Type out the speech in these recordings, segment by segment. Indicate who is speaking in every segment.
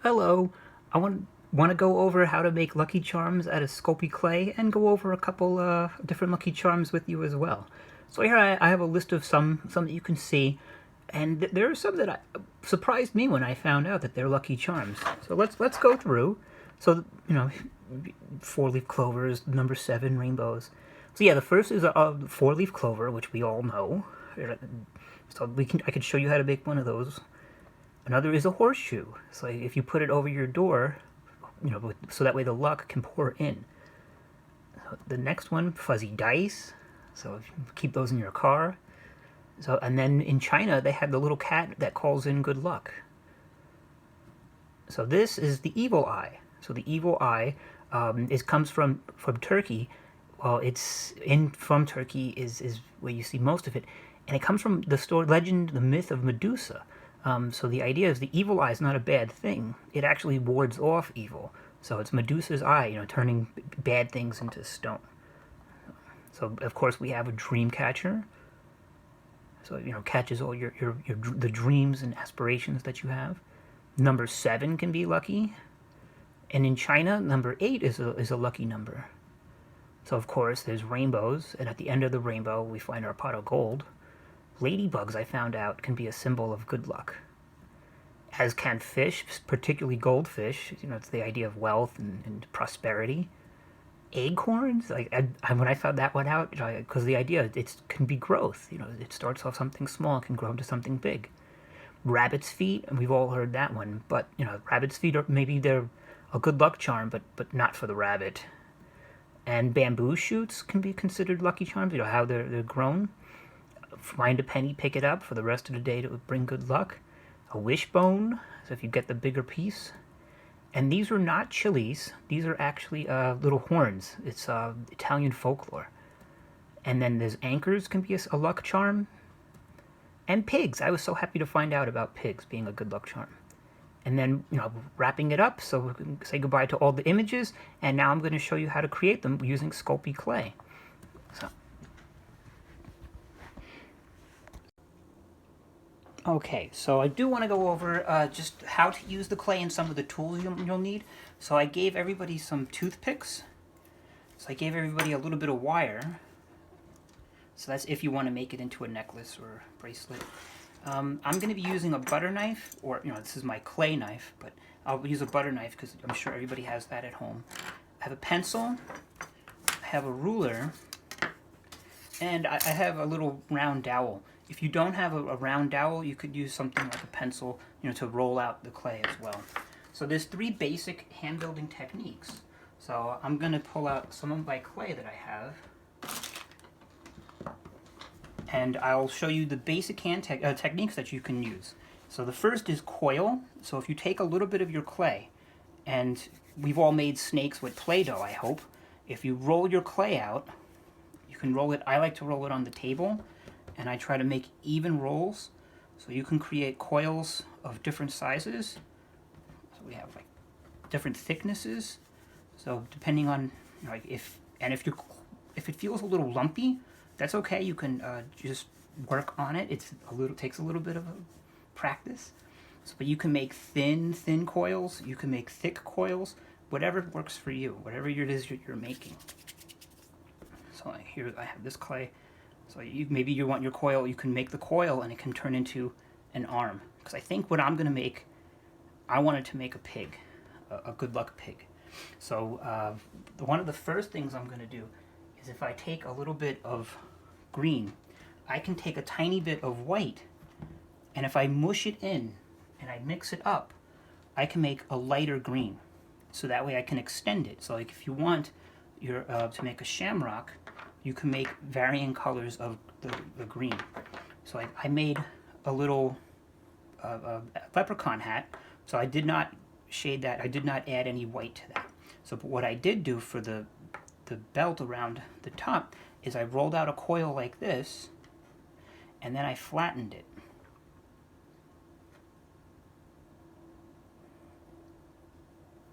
Speaker 1: Hello, I want to go over how to make Lucky Charms out of Sculpey clay and go over a couple different Lucky Charms with you as well. So here I have a list of some that you can see, and there are some that surprised me when I found out that they're Lucky Charms. So let's go through. So four-leaf clovers, number 7 rainbows. So yeah, the first is a four-leaf clover, which we all know. So I could show you how to make one of those. Another is a horseshoe. So if you put it over your door, so that way the luck can pour in. So the next one, fuzzy dice. So keep those in your car. So and then in China they have the little cat that calls in good luck. So this is the evil eye. So the evil eye comes from Turkey. Well, from Turkey is where you see most of it, and it comes from the myth of Medusa. So the idea is the evil eye is not a bad thing. It actually wards off evil. So it's Medusa's eye, turning bad things into stone. So of course we have a dream catcher. So catches all the dreams and aspirations that you have. Number 7 can be lucky, and in China, number 8 is a lucky number. So of course there's rainbows, and at the end of the rainbow we find our pot of gold. Ladybugs, I found out, can be a symbol of good luck. As can fish, particularly goldfish. It's the idea of wealth and prosperity. Acorns, when I found that one out, because the idea it can be growth. It starts off something small, can grow into something big. Rabbit's feet, and we've all heard that one. But rabbit's feet they're a good luck charm, but not for the rabbit. And bamboo shoots can be considered lucky charms. How they're grown. Find a penny, pick it up for the rest of the day to bring good luck. A wishbone, so if you get the bigger piece. And these are not chilies. These are actually little horns. It's Italian folklore. And then there's anchors, can be a luck charm. And pigs. I was so happy to find out about pigs being a good luck charm. And then, wrapping it up, so we can say goodbye to all the images. And now I'm going to show you how to create them using Sculpey clay. So. Okay, so I do want to go over just how to use the clay and some of the tools you'll need. So I gave everybody some toothpicks. So I gave everybody a little bit of wire. So that's if you want to make it into a necklace or a bracelet. I'm going to be using a butter knife, or this is my clay knife, but I'll use a butter knife because I'm sure everybody has that at home. I have a pencil, I have a ruler, and I have a little round dowel. If you don't have a round dowel, you could use something like a pencil, to roll out the clay as well. So there's 3 basic hand building techniques. So I'm going to pull out some of my clay that I have, and I'll show you the basic hand techniques that you can use. So the first is coil. So if you take a little bit of your clay, and we've all made snakes with Play-Doh, I hope. If you roll your clay out, you can roll it. I like to roll it on the table, and I try to make even rolls, so you can create coils of different sizes. So we have different thicknesses. So depending on if it feels a little lumpy, that's okay. You can just work on it. Takes a little bit of a practice. So, but you can make thin coils. You can make thick coils. Whatever works for you. Whatever it is you're making. So here I have this clay. So maybe you want your coil, you can make the coil and it can turn into an arm. Because I think what I'm going to make, I wanted to make a pig, a good luck pig. So one of the first things I'm going to do is if I take a little bit of green, I can take a tiny bit of white, and if I mush it in and I mix it up, I can make a lighter green. So that way I can extend it. So if you want to make a shamrock, you can make varying colors of the green. So I made a little leprechaun hat. So I did not shade that. I did not add any white to that. So what I did do for the belt around the top is I rolled out a coil like this, and then I flattened it.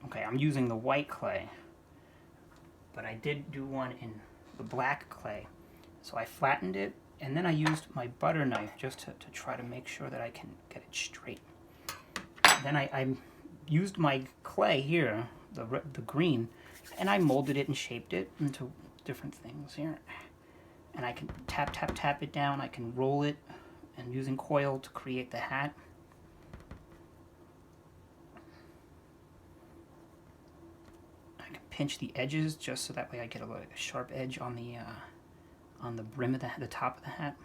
Speaker 1: Okay, I'm using the white clay, but I did do one in the black clay. So I flattened it, and then I used my butter knife just to try to make sure that I can get it straight. Then I used my clay here, the green, and I molded it and shaped it into different things here. And I can tap it down. I can roll it, and using Coil to create the hat. I can pinch the edges just so that way I get a sharp edge on the brim of the top of the hat.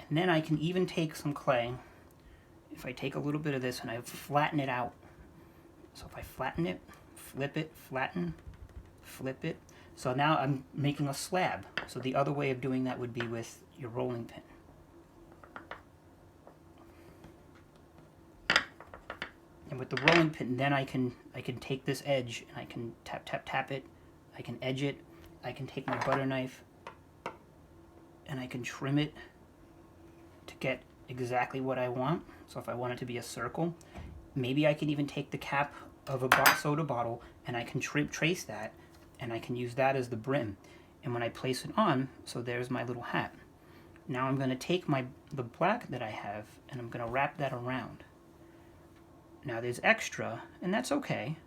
Speaker 1: And then I can even take some clay. If I take a little bit of this and I flatten it out. So if I flatten it, flip it, flatten, flip it. So now I'm making a slab. So the other way of doing that would be with your rolling pin. And with the rolling pin, then I can take this edge and I can tap it. I can edge it. I can take my butter knife and I can trim it to get exactly what I want. So if I want it to be a circle, maybe I can even take the cap of a soda bottle and I can trace that, and I can use that as the brim. And when I place it on, so there's my little hat. Now I'm going to take the black that I have and I'm going to wrap that around. Now there's extra, and that's okay.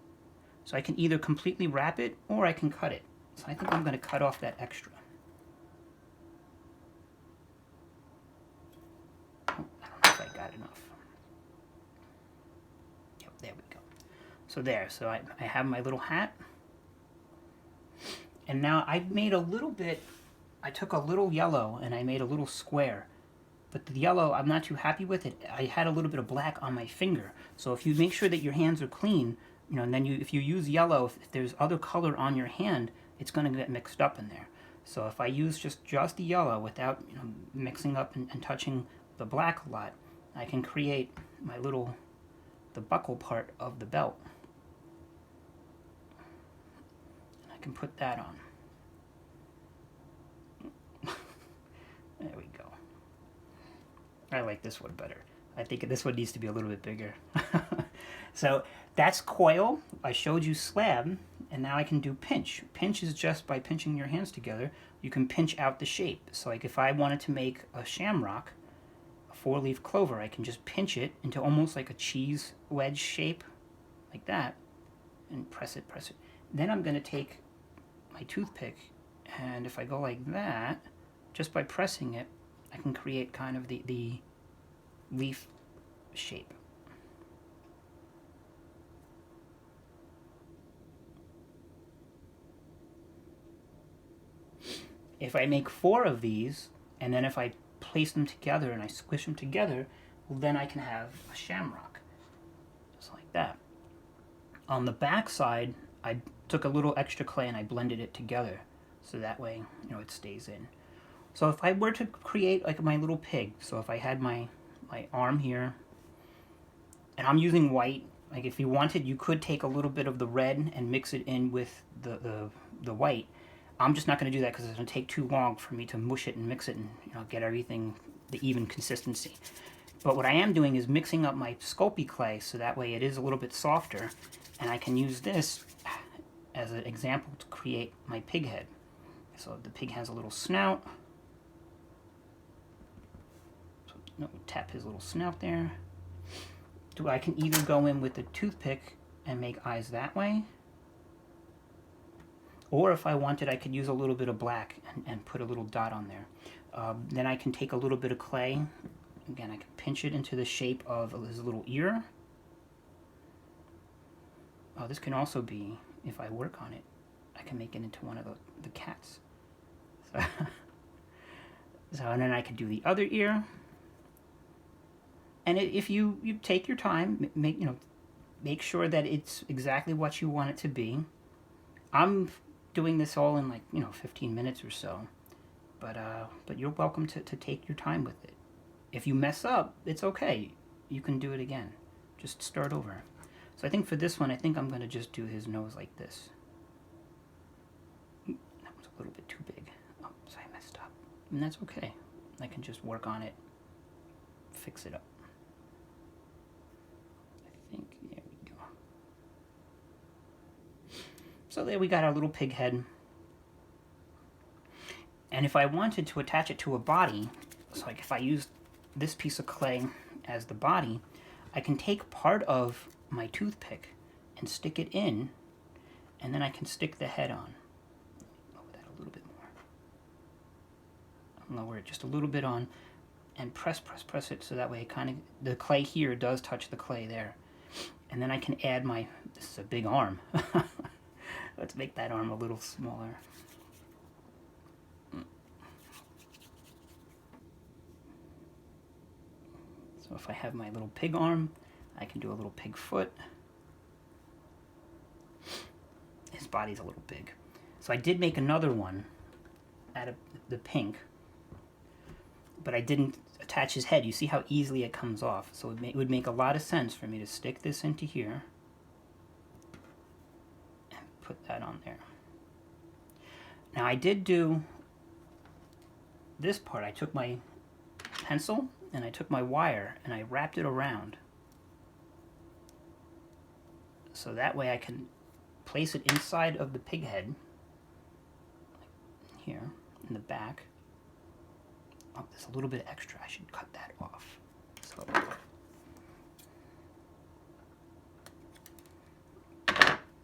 Speaker 1: So I can either completely wrap it or I can cut it. So I think I'm going to cut off that extra. Oh, I don't know if I got enough. Yep, there we go. So there, so I have my little hat. And now I made a little bit, I took a little yellow and I made a little square. But the yellow, I'm not too happy with it. I had a little bit of black on my finger. So if you make sure that your hands are clean, you know, and then if you use yellow, if there's other color on your hand, it's going to get mixed up in there. So if I use just the yellow without, you know, mixing up and touching the black a lot, I can create my the buckle part of the belt. I can put that on. There we go. I like this one better. I think this one needs to be a little bit bigger. So that's Coil. I showed you slab, and now I can do pinch. Pinch is just by pinching your hands together, you can pinch out the shape. So like if I wanted to make a shamrock, a 4-leaf clover, I can just pinch it into almost like a cheese wedge shape, like that, and press it. Then I'm going to take my toothpick, and if I go like that, just by pressing it, I can create kind of the leaf shape. If I make 4 of these, and then if I place them together and I squish them together, well, then I can have a shamrock, just like that. On the back side, I took a little extra clay and I blended it together, so that way, you know, it stays in. So if I were to create like my little pig, so if I had my arm here, and I'm using white, like if you wanted, you could take a little bit of the red and mix it in with the white. I'm just not going to do that because it's going to take too long for me to mush it and mix it and, you know, get everything the even consistency. But what I am doing is mixing up my Sculpey clay so that way it is a little bit softer, and I can use this as an example to create my pig head. So the pig has a little snout. So tap his little snout there. I can either go in with the toothpick and make eyes that way, or if I wanted, I could use a little bit of black and put a little dot on there. Then I can take a little bit of clay. Again, I can pinch it into the shape of his little ear. Oh, this can also be, if I work on it, I can make it into one of the cats. So and then I could do the other ear. And if you take your time, make sure that it's exactly what you want it to be. I'm doing this all in 15 minutes or so, but you're welcome to take your time with it. If you mess up, it's okay. You can do it again. Just start over. So I think for this one, I think I'm going to just do his nose like this. That was a little bit too big. Oh, so I messed up. And that's okay. I can just work on it, fix it up. I think, there we go. So there we got our little pig head. And if I wanted to attach it to a body, so like if I used this piece of clay as the body, I can take part of my toothpick and stick it in, and then I can stick the head on. Lower that a little bit more. Lower it just a little bit on, and press it so that way it kind of, the clay here does touch the clay there. And then I can add my, this is a big arm. Let's make that arm a little smaller. So if I have my little pig arm, I can do a little pig foot. His body's a little big. So I did make another one out of the pink, but I didn't attach his head. You see how easily it comes off. So it would make a lot of sense for me to stick this into here and put that on there. Now I did do this part. I took my pencil and I took my wire and I wrapped it around. So that way I can place it inside of the pig head, like here in the back. Oh, there's a little bit extra. I should cut that off.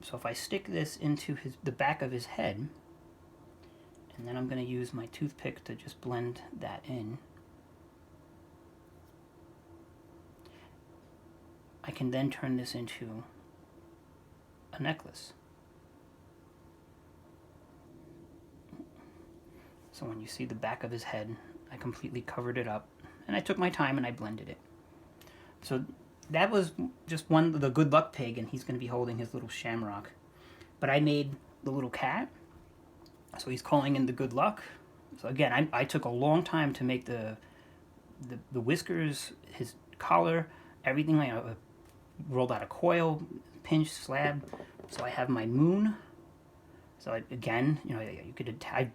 Speaker 1: So if I stick this into the back of his head, and then I'm going to use my toothpick to just blend that in, I can then turn this into a necklace. So when you see the back of his head, I completely covered it up, and I took my time and I blended it. So that was just one of the good luck pig, and he's going to be holding his little shamrock. But I made the little cat, so he's calling in the good luck. So again, I took a long time to make the whiskers, his collar, everything. I rolled out a coil, pinch, slab. So I have my moon. So again, you know, you could I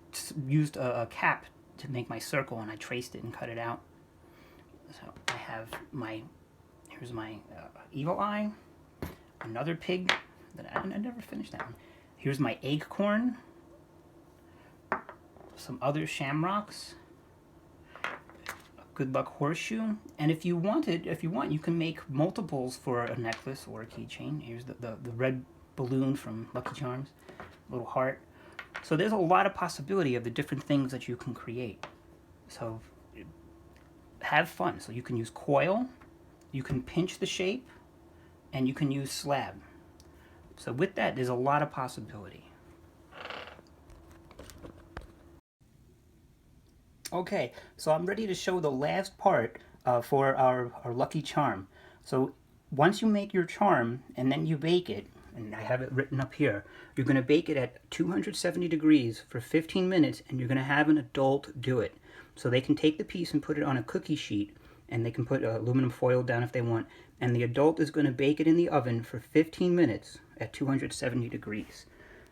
Speaker 1: used a cap to make my circle, and I traced it and cut it out. So I have my, here's my evil eye, another pig that I never finished that one. Here's my acorn, some other shamrocks, a good luck horseshoe, and if you want, you can make multiples for a necklace or a keychain. Here's the red balloon from Lucky Charms, little heart. So there's a lot of possibility of the different things that you can create. So have fun. So you can use coil, you can pinch the shape, and you can use slab. So with that, there's a lot of possibility. Okay, so I'm ready to show the last part for our Lucky Charm. So once you make your charm and then you bake it, and I have it written up here, you're going to bake it at 270 degrees for 15 minutes, and you're going to have an adult do it. So they can take the piece and put it on a cookie sheet, and they can put aluminum foil down if they want, and the adult is going to bake it in the oven for 15 minutes at 270 degrees.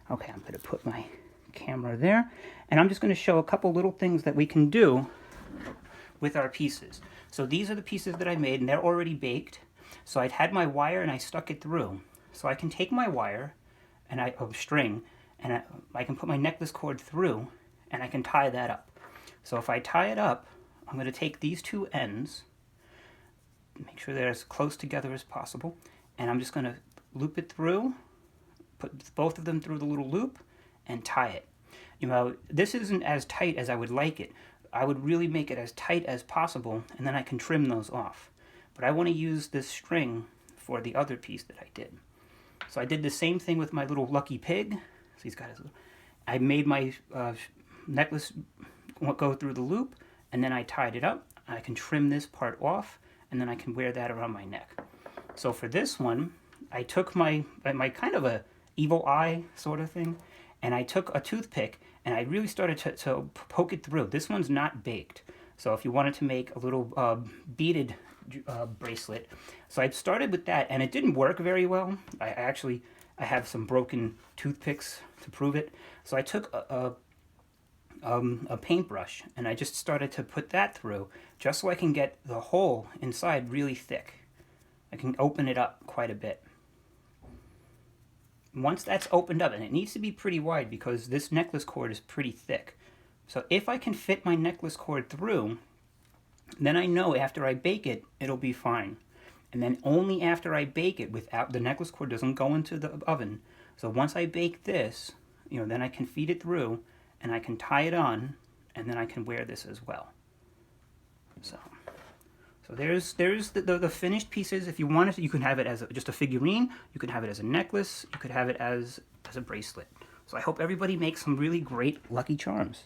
Speaker 1: Okay, I'm going to put my camera there, and I'm just going to show a couple little things that we can do with our pieces. So these are the pieces that I made, and they're already baked. So I'd had my wire and I stuck it through. So I can take my wire and string, and I can put my necklace cord through, and I can tie that up. So if I tie it up, I'm going to take these two ends, make sure they're as close together as possible, and I'm just going to loop it through, put both of them through the little loop, and tie it. You know, this isn't as tight as I would like it. I would really make it as tight as possible, and then I can trim those off. But I want to use this string for the other piece that I did. So I did the same thing with my little lucky pig. So he's got his little, I made my necklace go through the loop, and then I tied it up. I can trim this part off, and then I can wear that around my neck. So for this one, I took my kind of a evil eye sort of thing, and I took a toothpick, and I really started to poke it through. This one's not baked. So if you wanted to make a little beaded bracelet, so I started with that, and it didn't work very well. I have some broken toothpicks to prove it. So I took a paintbrush, and I just started to put that through, just so I can get the hole inside really thick. I can open it up quite a bit. Once that's opened up, and it needs to be pretty wide because this necklace cord is pretty thick. So if I can fit my necklace cord through, then I know after I bake it, it'll be fine. and then only after I bake it, without the necklace cord doesn't go into the oven. So once I bake this, you know, then I can feed it through, and I can tie it on, and then I can wear this as well. So there's the finished pieces. If you wanted to, you can have it as just a figurine. You can have it as a necklace. You could have it as a bracelet. So I hope everybody makes some really great Lucky Charms.